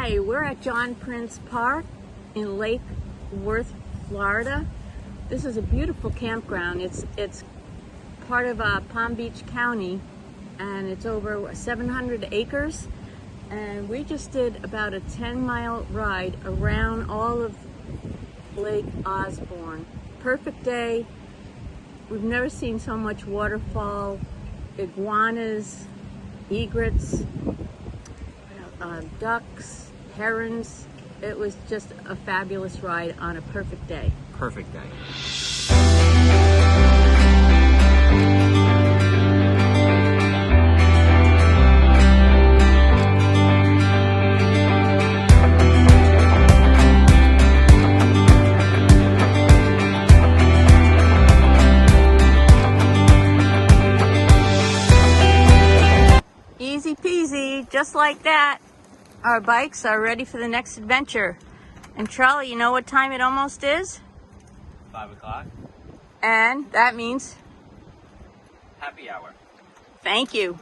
Hi, we're at John Prince Park in Lake Worth, Florida. This is a beautiful campground. It's part of Palm Beach County, and it's over 700 acres. And we just did about a 10-mile ride around all of Lake Osborne. Perfect day. We've never seen so much waterfall, iguanas, egrets, ducks, herons. It was just a fabulous ride on a perfect day. Perfect day. Easy peasy, just like that. Our bikes are ready for the next adventure. And Charlie, you know what time it almost is? 5 o'clock. And that means Happy hour. thank you.